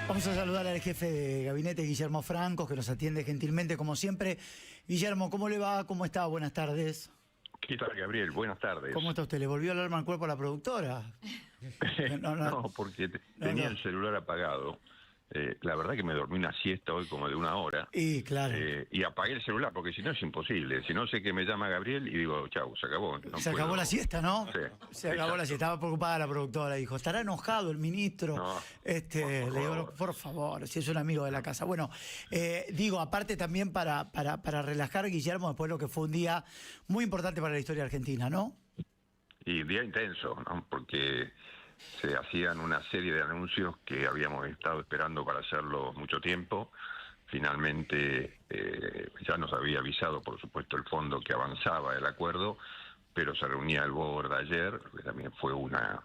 Vamos a saludar al jefe de gabinete, Guillermo Franco, que nos atiende gentilmente, como siempre. Guillermo, ¿cómo le va? ¿Cómo está? Buenas tardes. ¿Qué tal, Gabriel? Buenas tardes. ¿Cómo está usted? ¿Le volvió el alma al cuerpo a la productora? No, porque tenía el celular apagado. La verdad que me dormí una siesta hoy como de 1 hora. Y claro. Y apagué el celular porque si no es imposible. Si no sé que me llama Gabriel y digo, chau, se acabó. No se acabó la siesta, ¿no? Sí, se acabó la siesta. Estaba preocupada la productora. Dijo, ¿estará enojado el ministro? No, le digo, por favor, si es un amigo de la casa. Bueno, digo, aparte también para relajar, Guillermo, después de lo que fue un día muy importante para la historia argentina, ¿no? Y día intenso, ¿no? Porque se hacían una serie de anuncios que habíamos estado esperando para hacerlo mucho tiempo. Finalmente ya nos había avisado, por supuesto, el fondo que avanzaba el acuerdo, pero se reunía el board ayer, que también fue una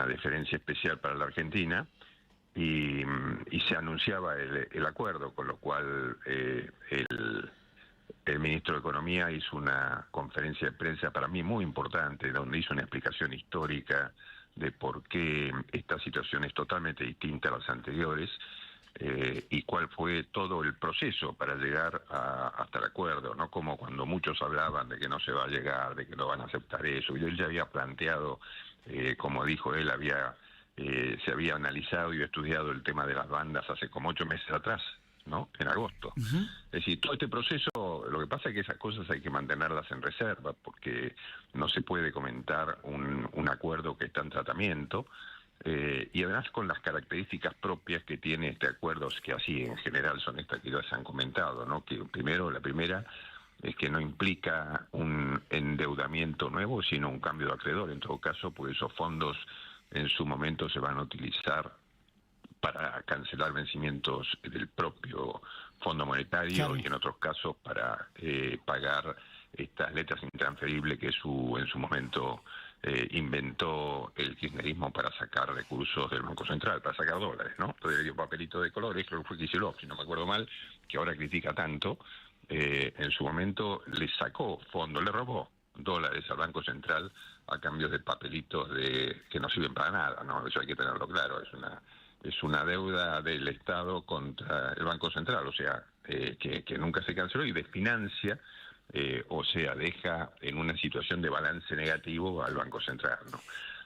deferencia especial para la Argentina, y se anunciaba el acuerdo, con lo cual el ministro de Economía hizo una conferencia de prensa para mí muy importante, donde hizo una explicación histórica de por qué esta situación es totalmente distinta a las anteriores y cuál fue todo el proceso para llegar hasta el acuerdo, no como cuando muchos hablaban de que no se va a llegar, de que no van a aceptar eso. Y él ya había planteado, como dijo él, se había analizado y estudiado el tema de las bandas hace como 8 meses atrás, ¿no? En agosto. Es decir, todo este proceso, lo que pasa es que esas cosas hay que mantenerlas en reserva porque no se puede comentar un acuerdo que está en tratamiento y además con las características propias que tiene este acuerdo, que así en general son estas que ya se han comentado, ¿no? Que la primera es que no implica un endeudamiento nuevo, sino un cambio de acreedor, en todo caso, pues esos fondos en su momento se van a utilizar para cancelar vencimientos del propio Fondo Monetario, claro, y en otros casos para pagar estas letras intransferibles que en su momento inventó el kirchnerismo para sacar recursos del Banco Central, para sacar dólares, ¿no? Entonces dio papelito de colores, creo que fue Kicillof, si no me acuerdo mal, que ahora critica tanto, en su momento le sacó fondo, le robó dólares al Banco Central a cambio de papelitos que no sirven para nada, ¿no? Eso hay que tenerlo claro, es una deuda del Estado contra el Banco Central, o sea, que nunca se canceló y desfinancia, o sea, deja en una situación de balance negativo al Banco Central, ¿no?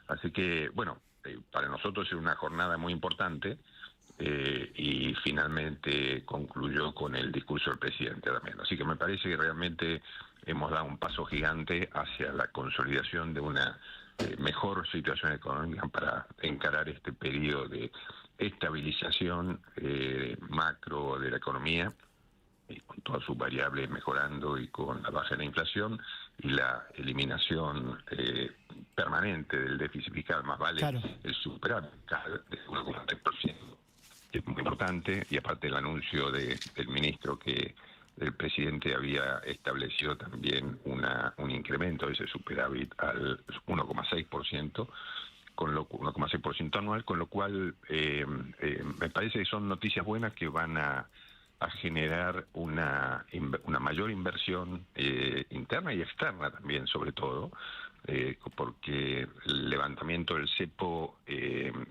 Así que, bueno, para nosotros es una jornada muy importante y finalmente concluyó con el discurso del presidente también. Así que me parece que realmente hemos dado un paso gigante hacia la consolidación de una mejor situación económica para encarar este periodo de estabilización macro de la economía, con todas sus variables mejorando y con la baja de la inflación y la eliminación permanente del déficit fiscal, más vale, claro, el superávit de 1,3%, que es muy importante, y aparte el anuncio del ministro que el presidente había establecido también un incremento de ese superávit al 1,6%, con lo 1,6% anual, con lo cual me parece que son noticias buenas que van a generar una mayor inversión interna y externa también, sobre todo, porque el levantamiento del cepo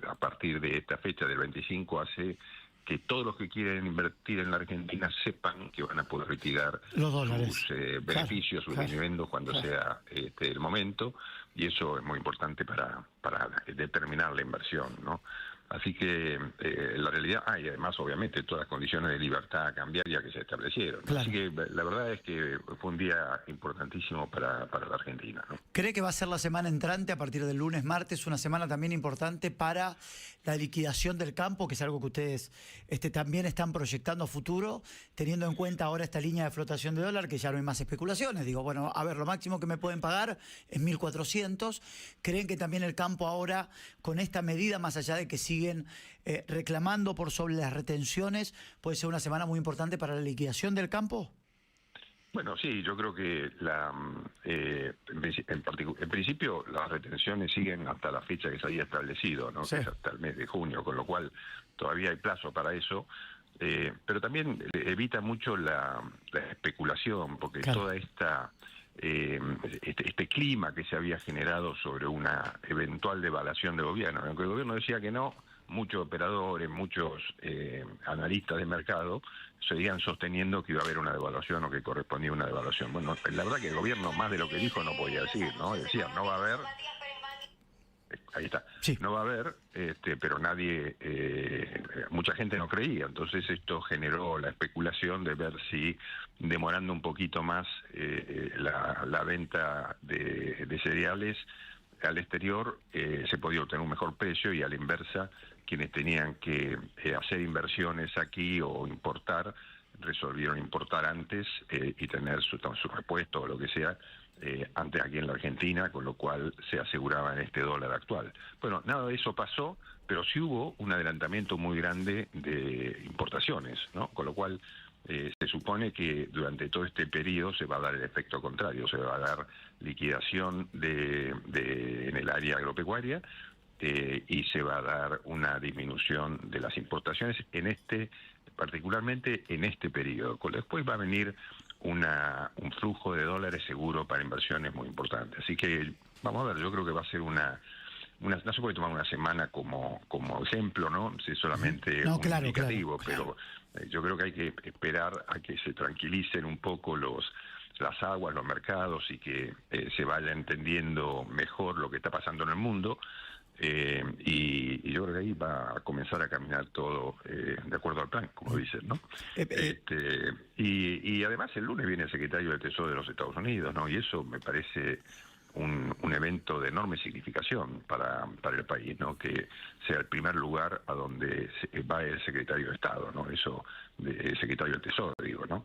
a partir de esta fecha del 25 hace que todos los que quieren invertir en la Argentina sepan que van a poder retirar los dólares, sus beneficios, sus dividendos cuando sea el momento, y eso es muy importante para determinar la inversión, ¿no? Así que la realidad, y además obviamente todas las condiciones de libertad cambiaria que se establecieron. Claro. Así que la verdad es que fue un día importantísimo para la Argentina, ¿no? ¿Cree que va a ser la semana entrante, a partir del lunes, martes, una semana también importante para la liquidación del campo, que es algo que ustedes también están proyectando a futuro, teniendo en cuenta ahora esta línea de flotación de dólar, que ya no hay más especulaciones? Digo, bueno, a ver, lo máximo que me pueden pagar es 1.400. ¿Creen que también el campo ahora, con esta medida, más allá de que siguen reclamando por sobre las retenciones, puede ser una semana muy importante para la liquidación del campo? Bueno, sí, yo creo que en principio las retenciones siguen hasta la fecha que se había establecido, ¿no? Sí. Que es hasta el mes de junio, con lo cual todavía hay plazo para eso, pero también evita mucho la especulación, porque claro, toda este clima que se había generado sobre una eventual devaluación del gobierno, aunque el gobierno decía que no, muchos operadores, muchos analistas de mercado seguían sosteniendo que iba a haber una devaluación o que correspondía una devaluación. Bueno, la verdad que el gobierno más de lo que dijo no podía decir, ¿no? Decía, no va a haber, ahí está, Sí. no va a haber, pero nadie, mucha gente no creía. Entonces esto generó la especulación de ver si demorando un poquito más la venta de cereales al exterior se podía obtener un mejor precio, y a la inversa, quienes tenían que hacer inversiones aquí o importar, resolvieron importar antes y tener su repuesto o lo que sea antes aquí en la Argentina, con lo cual se aseguraba en este dólar actual. Bueno, nada de eso pasó, pero sí hubo un adelantamiento muy grande de importaciones, ¿no? Con lo cual se supone que durante todo este periodo se va a dar el efecto contrario, se va a dar liquidación en el área agropecuaria y se va a dar una disminución de las importaciones particularmente en este periodo. Después va a venir un flujo de dólares seguro para inversiones muy importante. Así que vamos a ver, yo creo que va a ser no se puede tomar una semana como ejemplo, ¿no? Si es solamente No, un claro, indicativo, claro. pero yo creo que hay que esperar a que se tranquilicen un poco las aguas, los mercados, y que se vaya entendiendo mejor lo que está pasando en el mundo. Y yo creo que ahí va a comenzar a caminar todo de acuerdo al plan, como dicen, ¿no? Y además el lunes viene el secretario del Tesoro de los Estados Unidos, ¿no? Y eso me parece un evento de enorme significación para el país, ¿no? Que sea el primer lugar a donde va el secretario de Estado, ¿no? Eso, el secretario del Tesoro, digo, ¿no?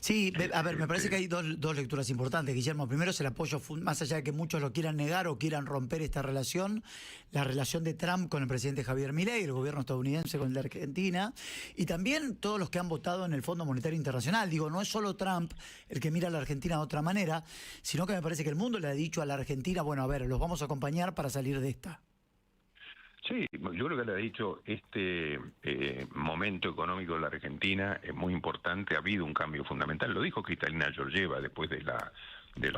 Sí, a ver, me parece que hay dos lecturas importantes, Guillermo. Primero es el apoyo, más allá de que muchos lo quieran negar o quieran romper esta relación, la relación de Trump con el presidente Javier Milei, el gobierno estadounidense con el de Argentina, y también todos los que han votado en el Fondo Monetario Internacional. Digo, no es solo Trump el que mira a la Argentina de otra manera, sino que me parece que el mundo le ha dicho a la Argentina, bueno, a ver, los vamos a acompañar para salir de esta. Sí, yo creo que le ha dicho, este momento económico de la Argentina es muy importante, ha habido un cambio fundamental, lo dijo Cristalina Georgieva después de la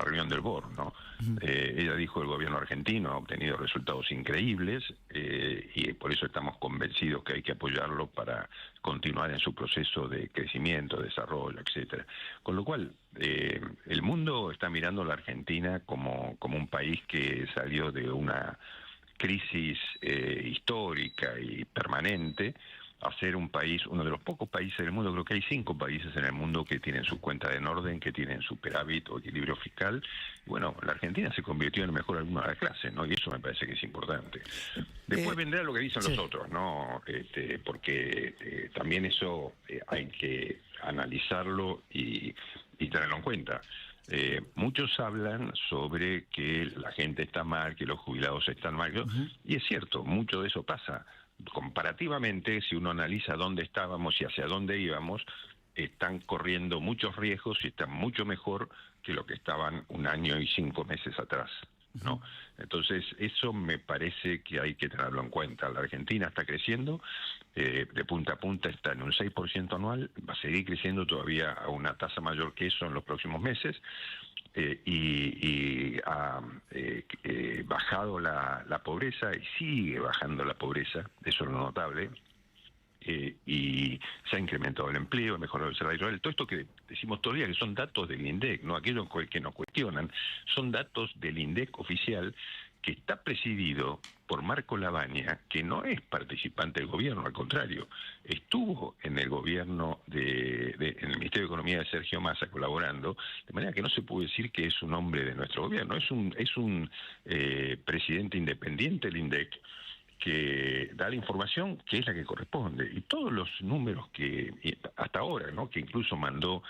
reunión del BOR, ¿no? Ella dijo, el gobierno argentino ha obtenido resultados increíbles y por eso estamos convencidos que hay que apoyarlo para continuar en su proceso de crecimiento, desarrollo, etcétera. Con lo cual, el mundo está mirando a la Argentina como un país que salió de una crisis histórica y permanente a ser un país, uno de los pocos países del mundo, creo que hay 5 países en el mundo que tienen su cuenta en orden, que tienen superávit o equilibrio fiscal. Y bueno, la Argentina se convirtió en el mejor alumno de la clase, ¿no? Y eso me parece que es importante. Después vendrá lo que dicen los otros, ¿no? Porque también eso hay que analizarlo y tenerlo en cuenta. Muchos hablan sobre que la gente está mal, que los jubilados están mal, y es cierto, mucho de eso pasa. Comparativamente, si uno analiza dónde estábamos y hacia dónde íbamos, están corriendo muchos riesgos y están mucho mejor que lo que estaban 1 año y 5 meses atrás, ¿no? Entonces, eso me parece que hay que tenerlo en cuenta. La Argentina está creciendo, de punta a punta está en un 6% anual, va a seguir creciendo todavía a una tasa mayor que eso en los próximos meses, y ha bajado la pobreza y sigue bajando la pobreza, eso es lo notable. Y se ha incrementado el empleo, mejorado el salario real. Todo esto que decimos todavía que son datos del INDEC, no aquellos que nos cuestionan, son datos del INDEC oficial, que está presidido por Marco Lavagna, que no es participante del gobierno, al contrario, estuvo en el gobierno en el Ministerio de Economía de Sergio Massa colaborando, de manera que no se puede decir que es un hombre de nuestro gobierno, es un presidente independiente del INDEC, que da la información que es la que corresponde, y todos los números que hasta ahora, ¿no? Que incluso mandó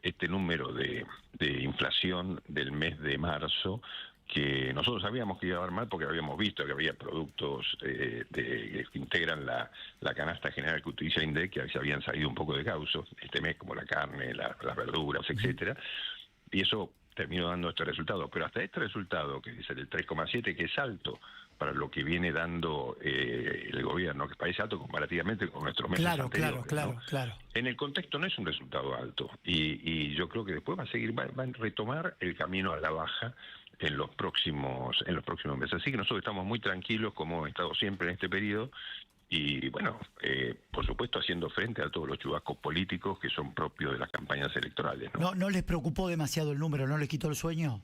este número de inflación del mes de marzo, que nosotros sabíamos que iba a dar mal porque habíamos visto que había productos que integran la canasta general que utiliza INDEC, que se habían salido un poco de causa este mes, como la carne, las verduras, etcétera, y eso terminó dando este resultado. Pero hasta este resultado, que es el 3,7, que es alto para lo que viene dando el gobierno, que parece alto comparativamente con nuestros meses anteriores. Claro. En el contexto no es un resultado alto, y yo creo que después va a retomar el camino a la baja en los próximos meses. Así que nosotros estamos muy tranquilos, como hemos estado siempre en este periodo, Y bueno, por supuesto haciendo frente a todos los chubascos políticos que son propios de las campañas electorales, ¿no? ¿No les preocupó demasiado el número? ¿No les quitó el sueño?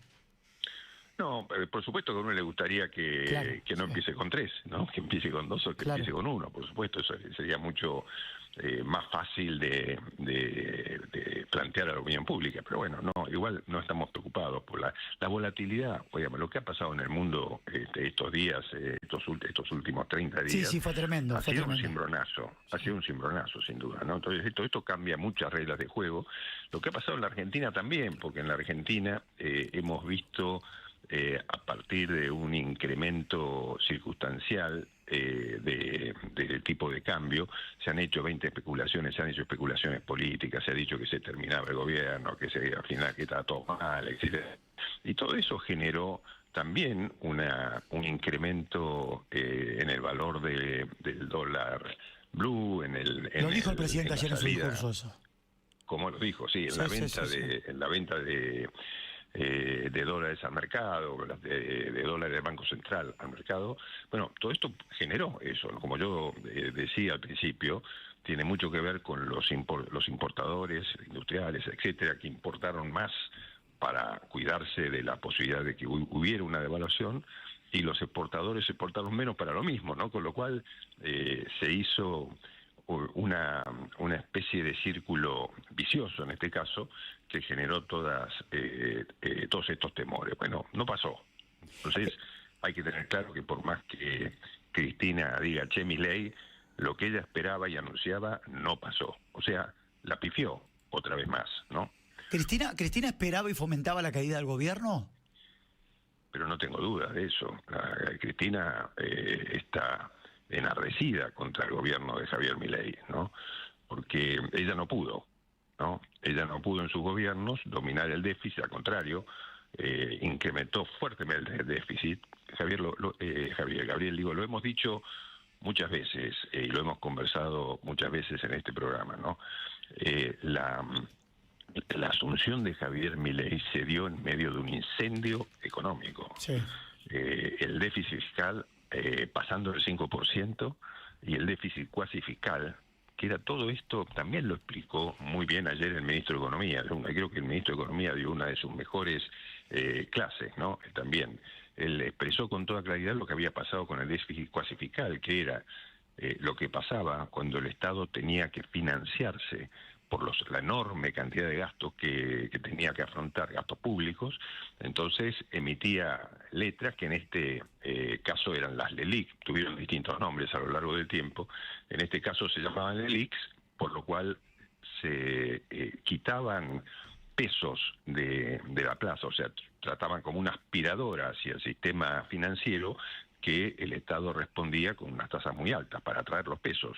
No, por supuesto que a uno le gustaría Claro, que no empiece con 3, ¿no? Que empiece con 2 o que claro. empiece con 1, por supuesto, eso sería mucho más fácil de plantear a la opinión pública, pero bueno, no, igual no estamos preocupados por la volatilidad. Oye, lo que ha pasado en el mundo estos días, estos últimos 30 días, Sí, fue tremendo. ha Fue sido un tremendo. cimbronazo, ha sido un cimbronazo sin duda, ¿no? Entonces esto cambia muchas reglas de juego. Lo que ha pasado en la Argentina también, porque en la Argentina hemos visto a partir de un incremento circunstancial del tipo de cambio, se han hecho 20 especulaciones, se han hecho especulaciones políticas, se ha dicho que se terminaba el gobierno, al final que estaba todo mal, etcétera. Y todo eso generó también un incremento en el valor del dólar blue, Lo dijo el presidente en la ayer en su salida, discurso eso. como lo dijo, sí, en Sí, la sí, venta sí, sí. en la venta de dólares al mercado, de dólares del Banco Central al mercado. Bueno, todo esto generó eso, ¿no? Como yo decía al principio, tiene mucho que ver con los importadores industriales, etcétera, que importaron más para cuidarse de la posibilidad de que hubiera una devaluación, y los exportadores exportaron menos para lo mismo, ¿no? Con lo cual se hizo una especie de círculo vicioso en este caso, que generó todos estos temores. Bueno, no pasó. Entonces hay que tener claro que por más que Cristina diga, che, Milei, lo que ella esperaba y anunciaba no pasó. O sea, la pifió otra vez más, ¿no? ¿Cristina esperaba y fomentaba la caída del gobierno? Pero no tengo dudas de eso. Cristina está enardecida contra el gobierno de Javier Milei, ¿no? Porque ella no pudo, ¿no? Ella no pudo en sus gobiernos dominar el déficit, al contrario, incrementó fuertemente el déficit. Gabriel, digo, lo hemos dicho muchas veces y lo hemos conversado muchas veces en este programa, ¿no? La asunción de Javier Milei se dio en medio de un incendio económico. Sí. El déficit fiscal pasando el 5% y el déficit cuasi fiscal, que era todo esto, también lo explicó muy bien ayer el ministro de Economía. Creo que el ministro de Economía dio una de sus mejores clases, ¿no? También él expresó con toda claridad lo que había pasado con el déficit cuasi fiscal, que era lo que pasaba cuando el Estado tenía que financiarse por la enorme cantidad de gastos que tenía que afrontar, gastos públicos. Entonces emitía letras que en este caso eran las LELIQ, tuvieron distintos nombres a lo largo del tiempo. En este caso se llamaban LELIQs, por lo cual se quitaban pesos de la plaza, o sea, trataban como una aspiradora hacia el sistema financiero, que el Estado respondía con unas tasas muy altas para atraer los pesos.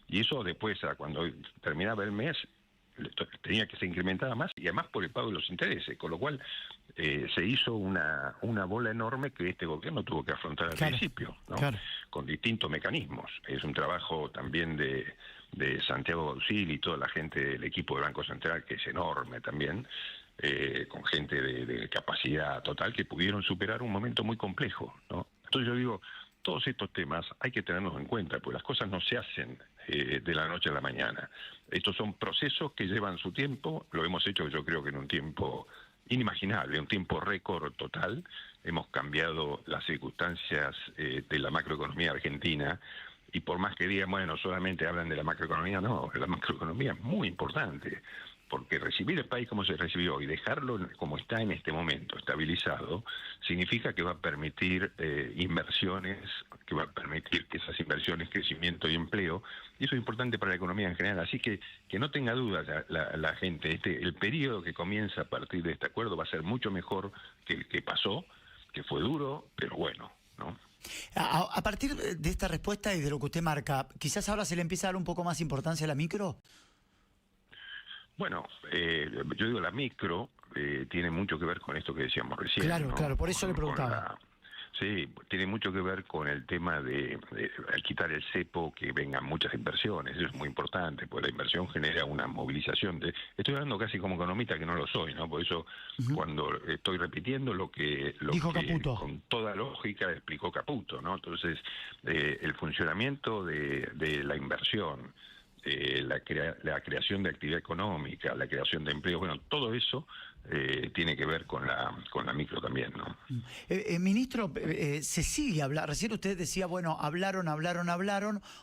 Y eso después, cuando terminaba el mes, tenía que ser incrementada más, y además por el pago de los intereses, con lo cual se hizo una bola enorme que este gobierno tuvo que afrontar al principio, ¿no? Claro. Con distintos mecanismos. Es un trabajo también de Santiago Bausil y toda la gente del equipo del Banco Central, que es enorme también, con gente de capacidad total, que pudieron superar un momento muy complejo, ¿no? Entonces yo digo, todos estos temas hay que tenerlos en cuenta, porque las cosas no se hacen de la noche a la mañana. Estos son procesos que llevan su tiempo, lo hemos hecho yo creo que en un tiempo inimaginable, un tiempo récord total. Hemos cambiado las circunstancias de la macroeconomía argentina, y por más que digan, bueno, solamente hablan de la macroeconomía, no, la macroeconomía es muy importante, porque recibir el país como se recibió y dejarlo como está en este momento, estabilizado, significa que va a permitir inversiones, que va a permitir que esas inversiones, crecimiento y empleo, y eso es importante para la economía en general. Así que no tenga dudas la gente, el periodo que comienza a partir de este acuerdo va a ser mucho mejor que el que pasó, que fue duro, pero bueno, ¿no? A partir de esta respuesta y de lo que usted marca, ¿quizás ahora se le empieza a dar un poco más importancia a la micro? Bueno, yo digo la micro tiene mucho que ver con esto que decíamos recién, Claro, ¿no? claro, por eso le preguntaba. Sí, tiene mucho que ver con el tema de al quitar el cepo, que vengan muchas inversiones. Eso es muy importante, porque la inversión genera una movilización. Estoy hablando casi como economista, que no lo soy, ¿no? Por eso, Ujú. cuando estoy repitiendo lo Dijo que Caputo. con toda lógica explicó Caputo, ¿no? Entonces, el funcionamiento de la inversión, la creación de actividad económica, la creación de empleo, bueno, todo eso tiene que ver con la micro también, ¿no? Ministro, se sigue hablando. Recién usted decía, bueno, hablaron.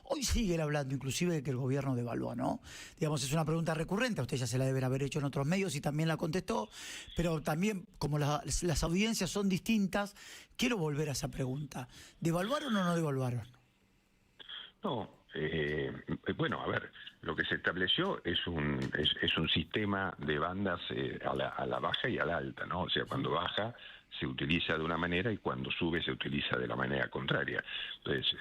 Hoy siguen hablando, inclusive, de que el gobierno devaluó, ¿no? Digamos, es una pregunta recurrente. A usted ya se la deben haber hecho en otros medios y también la contestó. Pero también, como las audiencias son distintas, quiero volver a esa pregunta. ¿Devaluaron o no devaluaron? No, bueno, a ver, lo que se estableció es un sistema de bandas a la baja y a la alta, ¿no? O sea, cuando baja se utiliza de una manera y cuando sube se utiliza de la manera contraria. Entonces,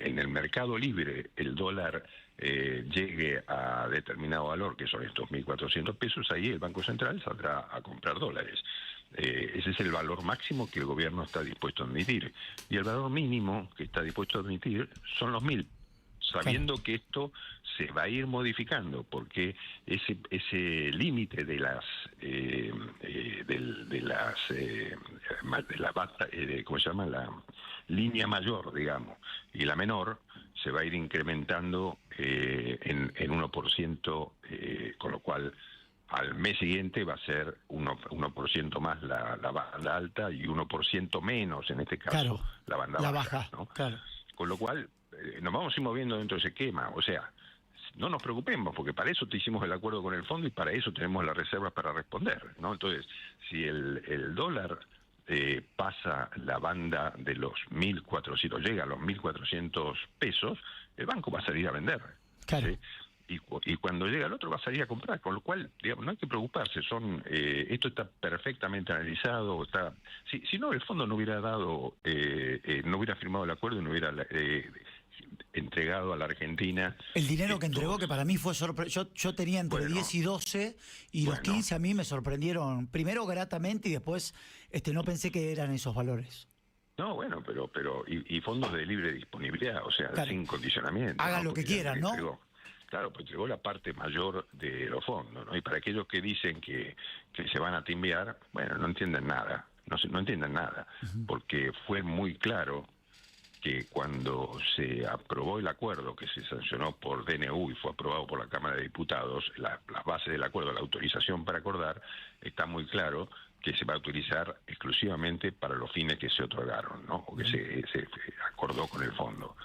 en el mercado libre el dólar llegue a determinado valor, que son estos 1.400 pesos, ahí el Banco Central saldrá a comprar dólares. Ese es el valor máximo que el gobierno está dispuesto a admitir. Y el valor mínimo que está dispuesto a admitir son los 1.000, sabiendo que esto se va a ir modificando, porque ese límite de ¿cómo se llama? La línea mayor, digamos, y la menor se va a ir incrementando en 1%, con lo cual al mes siguiente va a ser 1% más la banda alta y 1% menos, en este caso, Claro, la banda la baja, baja, ¿no? claro. Con lo cual, nos vamos a ir moviendo dentro de ese esquema. O sea, no nos preocupemos, porque para eso te hicimos el acuerdo con el fondo y para eso tenemos las reservas para responder, ¿no? Entonces, si el dólar pasa la banda de los 1.400, llega a los 1.400 pesos, el banco va a salir a vender. Claro. ¿Sí? Y cuando llega el otro va a salir a comprar, con lo cual, digamos, no hay que preocuparse. Esto está perfectamente analizado. Si no, el fondo no hubiera dado, no hubiera firmado el acuerdo y no hubiera entregado a la Argentina. El dinero que entregó, que para mí fue sorprendente. Yo tenía entre 10 y 12 y los 15 a mí me sorprendieron, primero gratamente y después no pensé que eran esos valores. No, bueno, y fondos de libre disponibilidad, o sea, Claro. sin condicionamiento. Hagan ¿no? lo que Porque quieran, ¿no? Claro, pues entregó la parte mayor de los fondos, ¿no? Y para aquellos que dicen que se van a timbiar, bueno, no entienden nada, no entienden nada, porque fue muy claro que cuando se aprobó el acuerdo, que se sancionó por DNU y fue aprobado por la Cámara de Diputados, las bases del acuerdo, la autorización para acordar, está muy claro que se va a utilizar exclusivamente para los fines que se otorgaron, ¿no? O que se acordó con el fondo,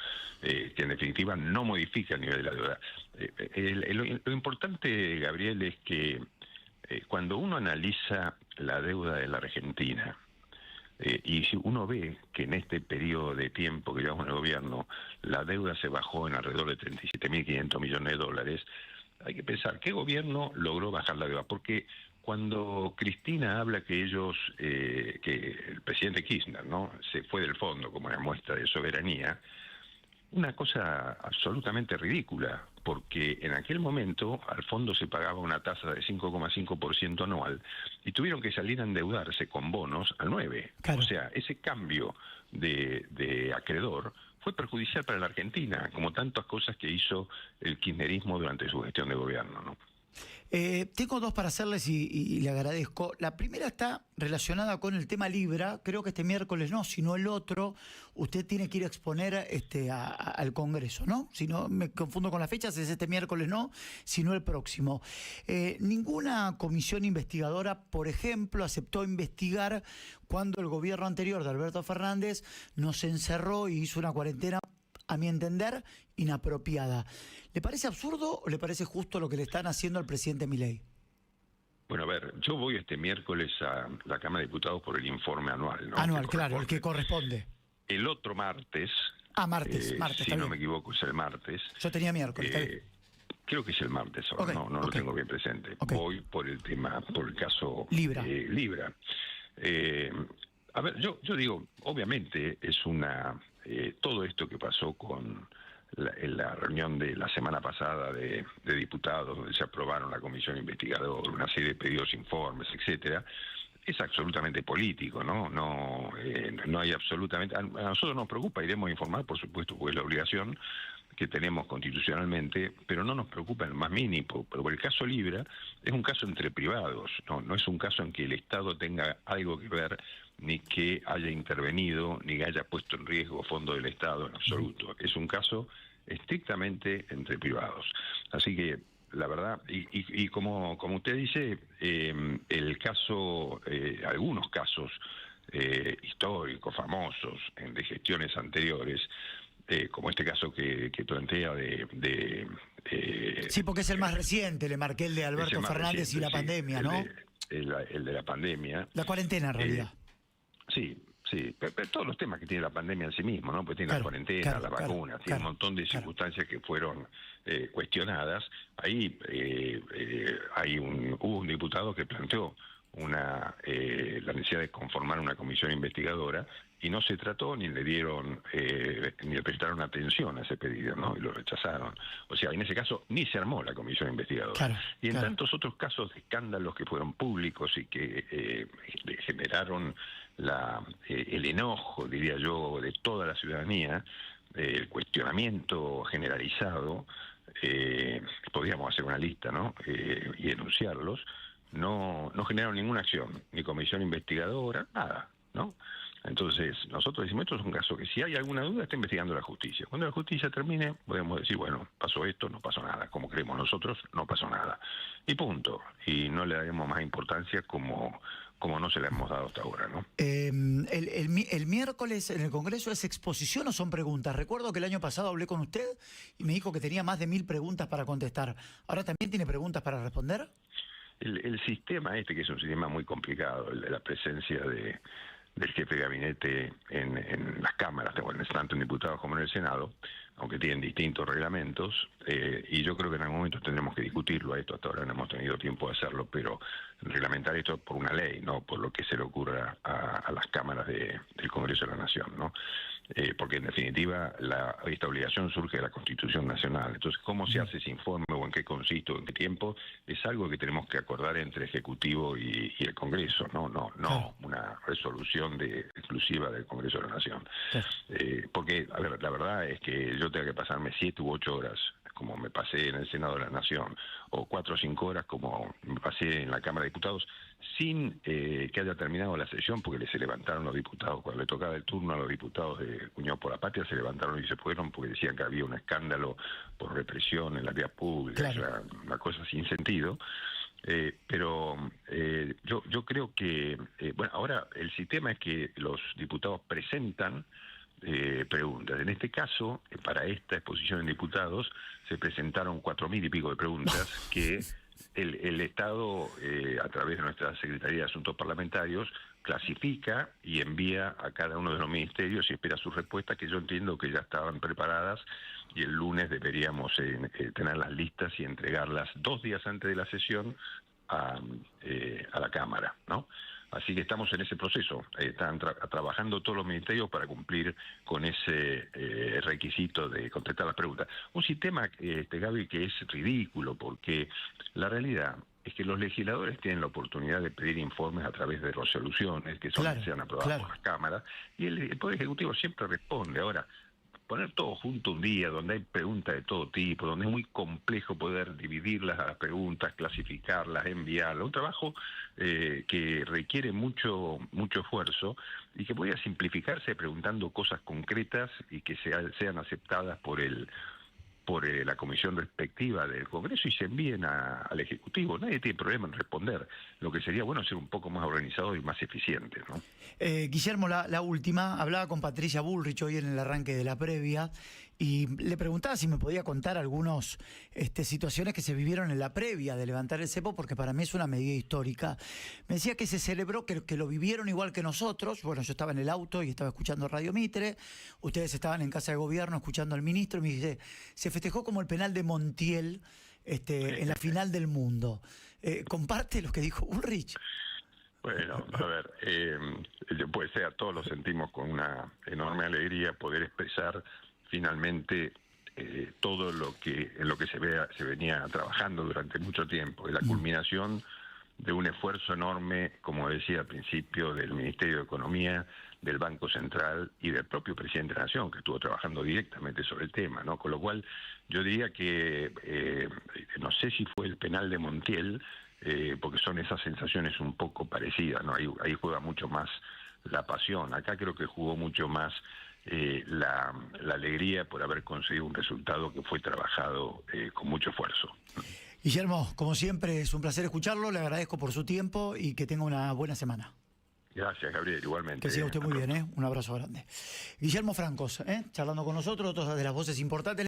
que en definitiva no modifica el nivel de la deuda. Lo importante, Gabriel, es que cuando uno analiza la deuda de la Argentina, y si uno ve que en este periodo de tiempo que llevamos en el gobierno, la deuda se bajó en alrededor de 37.500 millones de dólares, hay que pensar, ¿qué gobierno logró bajar la deuda? Porque cuando Cristina habla que que el presidente Kirchner, ¿no?, se fue del fondo como una muestra de soberanía, una cosa absolutamente ridícula, porque en aquel momento al fondo se pagaba una tasa de 5,5% anual y tuvieron que salir a endeudarse con bonos al 9%. Claro. O sea, ese cambio de acreedor fue perjudicial para la Argentina, como tantas cosas que hizo el kirchnerismo durante su gestión de gobierno, ¿no? Tengo dos para hacerles y le agradezco. La primera está relacionada con el tema Libra. Creo que este miércoles no, sino el otro. Usted tiene que ir a exponer al Congreso, ¿no? Si no me confundo con las fechas, es este miércoles no, sino el próximo. Ninguna comisión investigadora, por ejemplo, aceptó investigar cuando el gobierno anterior de Alberto Fernández nos encerró y hizo una cuarentena, a mi entender, inapropiada. ¿Le parece absurdo o le parece justo lo que le están haciendo al presidente Milei? Bueno, a ver, yo voy este miércoles a la Cámara de Diputados por el informe anual, ¿no? Anual, claro, el que corresponde. El otro martes, martes, si no me equivoco, es el martes. Yo tenía miércoles, está bien. Creo que es el martes ahora, no lo tengo bien presente. Voy por el tema, por el caso Libra. Libra. A ver, yo digo, obviamente es todo esto que pasó con la reunión de la semana pasada de diputados, donde se aprobaron la comisión investigadora, una serie de pedidos, informes, etcétera, es absolutamente político, ¿no? No hay absolutamente... A nosotros nos preocupa, iremos a informar, por supuesto, porque es la obligación que tenemos constitucionalmente, pero no nos preocupa en lo más mínimo, porque el caso Libra es un caso entre privados, no es un caso en que el Estado tenga algo que ver, ni que haya intervenido, ni que haya puesto en riesgo fondos del Estado en absoluto. Es un caso estrictamente entre privados. Así que, la verdad, y como usted dice, el caso, algunos casos históricos, famosos, de gestiones anteriores, como este caso que plantea Sí, porque es el más reciente, le marqué el de Alberto Fernández y la pandemia, ¿no? El de la pandemia. La cuarentena, en realidad. Sí, pero todos los temas que tiene la pandemia en sí mismo, ¿no? Pues tiene la cuarentena, la vacuna, tiene un montón de circunstancias que fueron cuestionadas. Ahí hubo un diputado que planteó la necesidad de conformar una comisión investigadora y no se trató ni le dieron ni le prestaron atención a ese pedido, ¿no? Y lo rechazaron. O sea, en ese caso ni se armó la comisión investigadora. Y en tantos otros casos de escándalos que fueron públicos y que generaron el enojo, diría yo, de toda la ciudadanía, el cuestionamiento generalizado, podríamos hacer una lista, ¿no? Y enunciarlos. No generaron ninguna acción, ni comisión investigadora, nada, ¿no? Entonces, nosotros decimos, esto es un caso que si hay alguna duda está investigando la justicia. Cuando la justicia termine, podemos decir, bueno, pasó esto, no pasó nada. Como creemos nosotros, no pasó nada. Y punto. Y no le daremos más importancia como no se le hemos dado hasta ahora, ¿no? El miércoles en el Congreso, ¿es exposición o son preguntas? Recuerdo que el año pasado hablé con usted y me dijo que tenía más de 1000 preguntas para contestar. ¿Ahora también tiene preguntas para responder? El sistema que es un sistema muy complicado, el de la presencia del jefe de gabinete en las cámaras, tanto en diputados como en el Senado, aunque tienen distintos reglamentos, y yo creo que en algún momento tendremos que discutirlo a esto, hasta ahora no hemos tenido tiempo de hacerlo, pero reglamentar esto por una ley, no por lo que se le ocurra a las cámaras del Congreso de la Nación, ¿no? Porque en definitiva esta obligación surge de la Constitución Nacional. Entonces, ¿cómo se hace ese informe o en qué consiste o en qué tiempo? Es algo que tenemos que acordar entre Ejecutivo y el Congreso, no una resolución exclusiva del Congreso de la Nación. Porque, a ver, la verdad es que yo tengo que pasarme 7 u 8 horas como me pasé en el Senado de la Nación, o 4 o 5 horas como me pasé en la Cámara de Diputados, sin que haya terminado la sesión, porque se levantaron los diputados, cuando le tocaba el turno a los diputados de Unión por la Patria, se levantaron y se fueron porque decían que había un escándalo por represión en la vía pública, o sea, una cosa sin sentido. Pero yo creo que, bueno, ahora el sistema es que los diputados presentan preguntas. En este caso, para esta exposición en diputados, se presentaron 4000 y pico de preguntas que el Estado, a través de nuestra Secretaría de Asuntos Parlamentarios, clasifica y envía a cada uno de los ministerios y espera su respuesta, que yo entiendo que ya estaban preparadas, y el lunes deberíamos tener las listas y entregarlas 2 días antes de la sesión a la Cámara, ¿no? Así que estamos en ese proceso. Están trabajando todos los ministerios para cumplir con ese requisito de contestar las preguntas. Un sistema, Gaby, que es ridículo, porque la realidad es que los legisladores tienen la oportunidad de pedir informes a través de resoluciones que sean aprobadas por las cámaras, y el Poder Ejecutivo siempre responde. Ahora, poner todo junto un día donde hay preguntas de todo tipo, donde es muy complejo poder dividirlas a las preguntas, clasificarlas, enviarlas, un trabajo que requiere mucho esfuerzo y que podría simplificarse preguntando cosas concretas y que sean aceptadas por la comisión respectiva del Congreso y se envíen al Ejecutivo. Nadie tiene problema en responder. Lo que sería bueno es ser un poco más organizado y más eficiente, ¿no? Guillermo, la última, hablaba con Patricia Bullrich hoy en el arranque de la previa y le preguntaba si me podía contar algunas situaciones que se vivieron en la previa de levantar el cepo, porque para mí es una medida histórica. Me decía que se celebró, que lo vivieron igual que nosotros. Bueno, yo estaba en el auto y estaba escuchando Radio Mitre, ustedes estaban en Casa de Gobierno escuchando al ministro, y me dice, se festejó como el penal de Montiel en la final del mundo. ¿Comparte lo que dijo Bullrich? Bueno, a ver, puede ser, todos lo sentimos con una enorme alegría poder expresar finalmente todo en lo que se venía trabajando durante mucho tiempo, y la culminación de un esfuerzo enorme, como decía al principio, del Ministerio de Economía, del Banco Central y del propio presidente de la Nación, que estuvo trabajando directamente sobre el tema, ¿no? Con lo cual, yo diría que, no sé si fue el penal de Montiel, porque son esas sensaciones un poco parecidas, ¿no? Ahí juega mucho más la pasión. Acá creo que jugó mucho más la alegría por haber conseguido un resultado que fue trabajado con mucho esfuerzo. Guillermo, como siempre, es un placer escucharlo, le agradezco por su tiempo y que tenga una buena semana. Gracias, Gabriel, igualmente. Que siga usted muy bien, un abrazo grande. Guillermo Francos, charlando con nosotros, otra de las voces importantes.